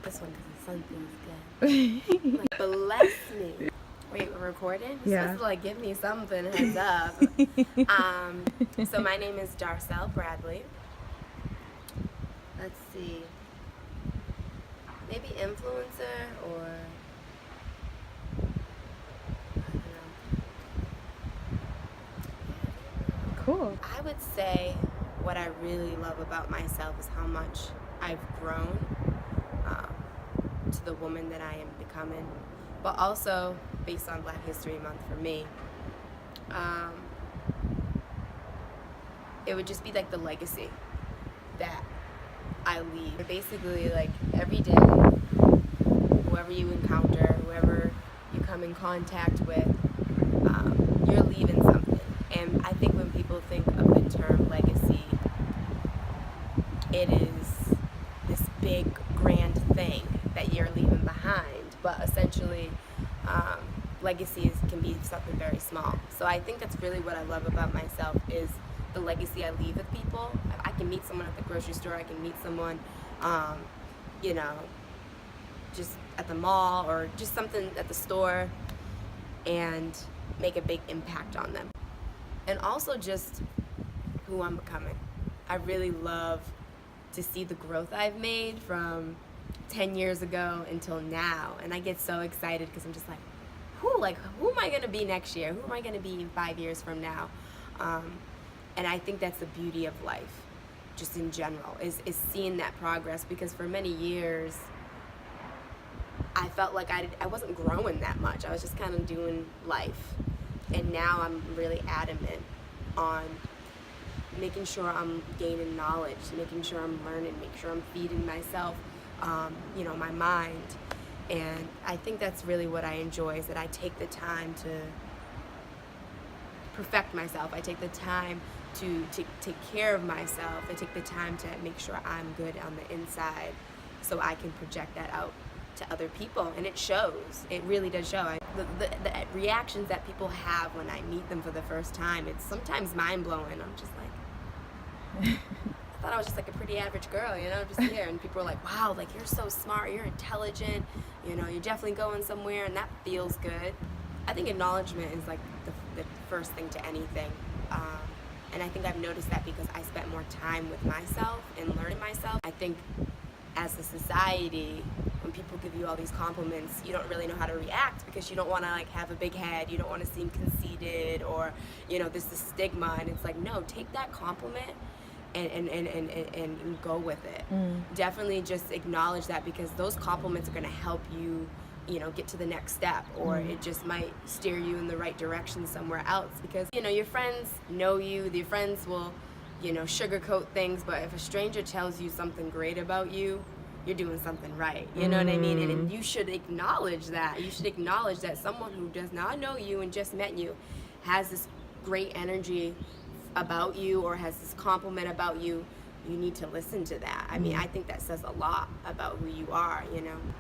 this one because the sun feels good. Like, bless me. Wait, we're recording? You're supposed to like give me something, heads up. So my name is Darcelle Bradley. Let's see. Maybe influencer or I don't know. Cool. I would say what I really love about myself is how much I've grown to the woman that I am becoming, but also based on Black History Month for me, it would just be like the legacy that I leave. Basically, like every day, whoever you encounter, whoever you come in contact with, you're leaving something. And I think when people think of the term legacy, it is this big, grand thing that you're leaving behind. But essentially, legacies can be something very small. So I think that's really what I love about myself is the legacy I leave with people. I can meet someone at the grocery store, I can meet someone, just at the mall or just something at the store and make a big impact on them. And also just who I'm becoming. I really love to see the growth I've made from 10 years ago until now. And I get so excited because I'm just like, who am I gonna be next year? Who am I gonna be 5 years from now? And I think that's the beauty of life, just in general, is seeing that progress, because for many years, I felt like I wasn't growing that much. I was just kind of doing life. And now I'm really adamant on making sure I'm gaining knowledge, making sure I'm learning, making sure I'm feeding myself, my mind. And I think that's really what I enjoy, is that I take the time to perfect myself. I take the time to take care of myself. I take the time to make sure I'm good on the inside so I can project that out to other people. And it shows. It really does show. The reactions that people have when I meet them for the first time, it's sometimes mind-blowing. I'm just like, I thought I was just like a pretty average girl, just here. And people are like, wow, like you're so smart, you're intelligent, you're definitely going somewhere, and that feels good. I think acknowledgement is like the first thing to anything. And I think I've noticed that because I spent more time with myself and learning myself. I think as a society, when people give you all these compliments, you don't really know how to react because you don't want to like have a big head, you don't want to seem conceited, or there's this stigma. And it's like, no, take that compliment and go with it. Definitely just acknowledge that, because those compliments are going to help you get to the next step, or it just might steer you in the right direction somewhere else, because your friends know you, your friends will sugarcoat things, but if a stranger tells you something great about you, you're doing something right, you know what I mean? And you should acknowledge that. You should acknowledge that someone who does not know you and just met you has this great energy about you, or has this compliment about you. You need to listen to that. I mean, I think that says a lot about who you are,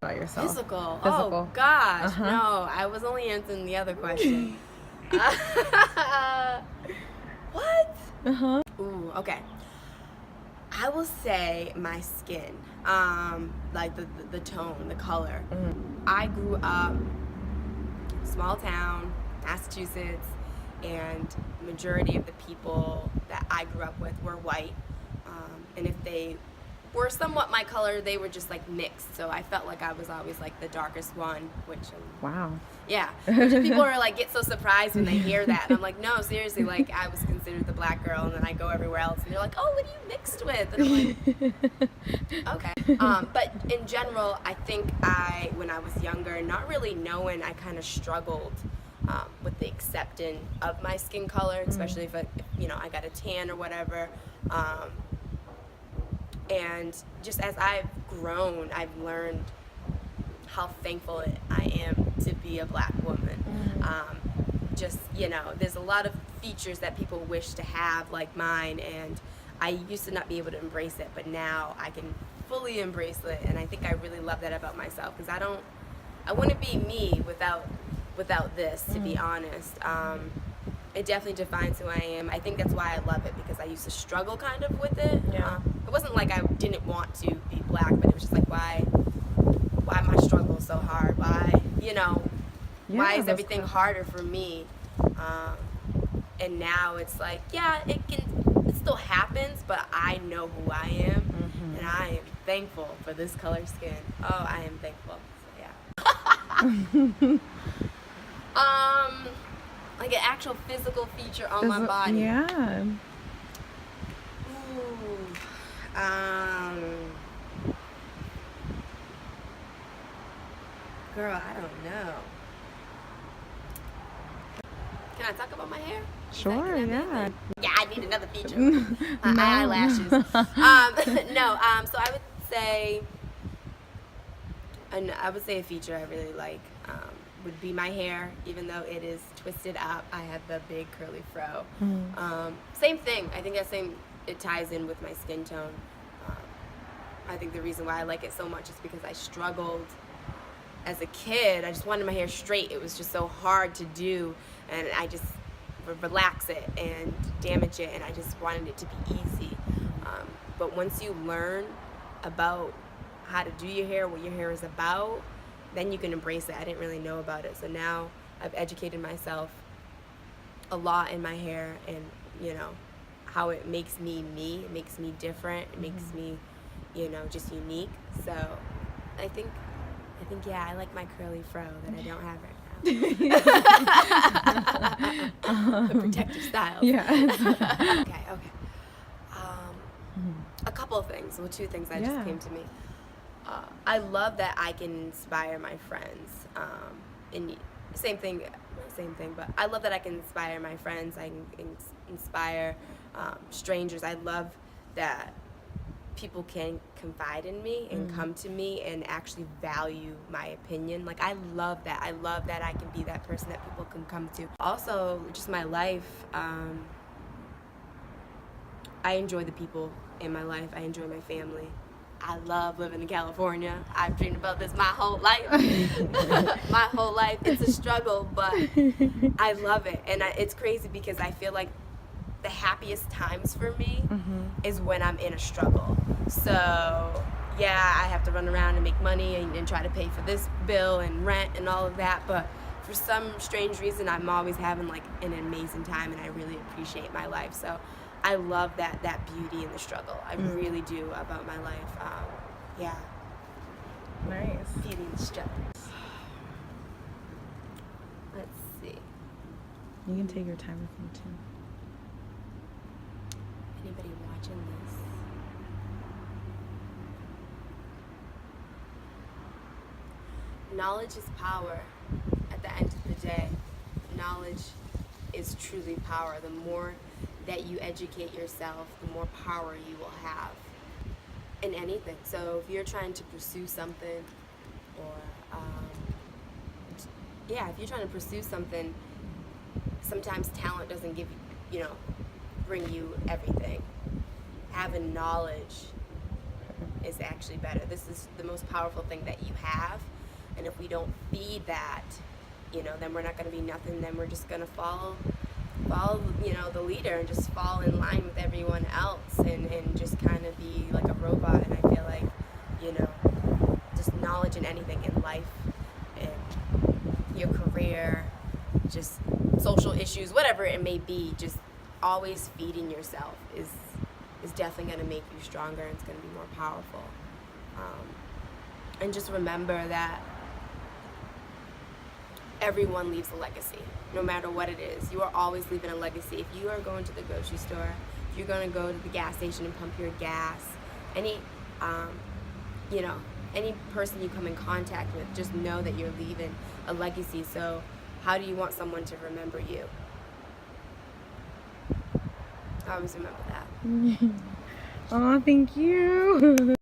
About yourself. Physical. Oh, gosh. No, I was only answering the other question. What? Ooh, okay. I will say my skin, like the tone, the color. I grew up small town, Massachusetts, and majority of the people that I grew up with were white. And if they were somewhat my color, they were just like mixed. So I felt like I was always like the darkest one, which wow. Yeah. Which people are like get so surprised when they hear that. And I'm like, no, seriously, like I was considered the black girl, and then I go everywhere else and they're like, oh, what are you mixed with? And I'm like, okay. But in general, I think when I was younger, not really knowing, I kind of struggled with the acceptance of my skin color, especially if I got a tan or whatever. And just as I've grown, I've learned how thankful I am to be a black woman. There's a lot of features that people wish to have like mine, and I used to not be able to embrace it, but now I can fully embrace it, and I think I really love that about myself, because I wouldn't be me without this, to be honest. It definitely defines who I am. I think that's why I love it, because I used to struggle kind of with it. Yeah. It wasn't like I didn't want to be black, but it was just like, why why my struggle is so hard, why, you know, why is everything harder for me? And now it's like, yeah, it still happens, but I know who I am, and I am thankful for this color skin. Oh, I am thankful. So, yeah. Like an actual physical feature on my body. Yeah. Ooh. Girl, I don't know. Can I talk about my hair? Sure, yeah. Yeah, I need another feature. My eyelashes. No, so I would say, a feature I really like would be my hair. Even though it is twisted up, I have the big curly fro. Same thing. I think it ties in with my skin tone. I think the reason why I like it so much is because I struggled as a kid. I just wanted my hair straight. It was just so hard to do, and I just relax it and damage it, and I just wanted it to be easy. But once you learn about how to do your hair, what your hair is about, then you can embrace it. I didn't really know about it, so now I've educated myself a lot in my hair, and you know how it makes me me. It makes me different. It makes me, just unique. So I think yeah, I like my curly fro that I don't have right now. The protective style. Yeah. Okay. A couple of things. Well, two things that just came to me. I love that I can inspire my friends. And same thing, but I love that I can inspire my friends. I can inspire strangers. I love that people can confide in me and come to me and actually value my opinion. Like, I love that. I love that I can be that person that people can come to. Also, just my life. I enjoy the people in my life. I enjoy my family. I love living in California. I've dreamed about this my whole life. My whole life. It's a struggle, but I love it. And it's crazy because I feel like the happiest times for me is when I'm in a struggle. So, yeah, I have to run around and make money and try to pay for this bill and rent and all of that. But for some strange reason, I'm always having like an amazing time, and I really appreciate my life. So I love that beauty in the struggle. I really do about my life. Yeah. Nice. Beauty in the struggle. Let's see. You can take your time with me too. Anybody watching this? Knowledge is power. At the end of the day, knowledge is truly power. The more that you educate yourself, the more power you will have in anything. So if you're trying to pursue something, or if you're trying to pursue something, sometimes talent doesn't bring you everything. Having knowledge is actually better. This is the most powerful thing that you have, and if we don't feed that, then we're not going to be nothing. Then we're just going to follow the leader and just fall in line with everyone else and just kind of be like a robot. And I feel like, just knowledge in anything in life, and your career, just social issues, whatever it may be, just always feeding yourself is definitely going to make you stronger, and it's going to be more powerful. And just remember that everyone leaves a legacy, no matter what it is. You are always leaving a legacy. If you are going to the grocery store, if you're going to go to the gas station and pump your gas, any person you come in contact with, just know that you're leaving a legacy. So how do you want someone to remember you? I always remember that. Oh, thank you.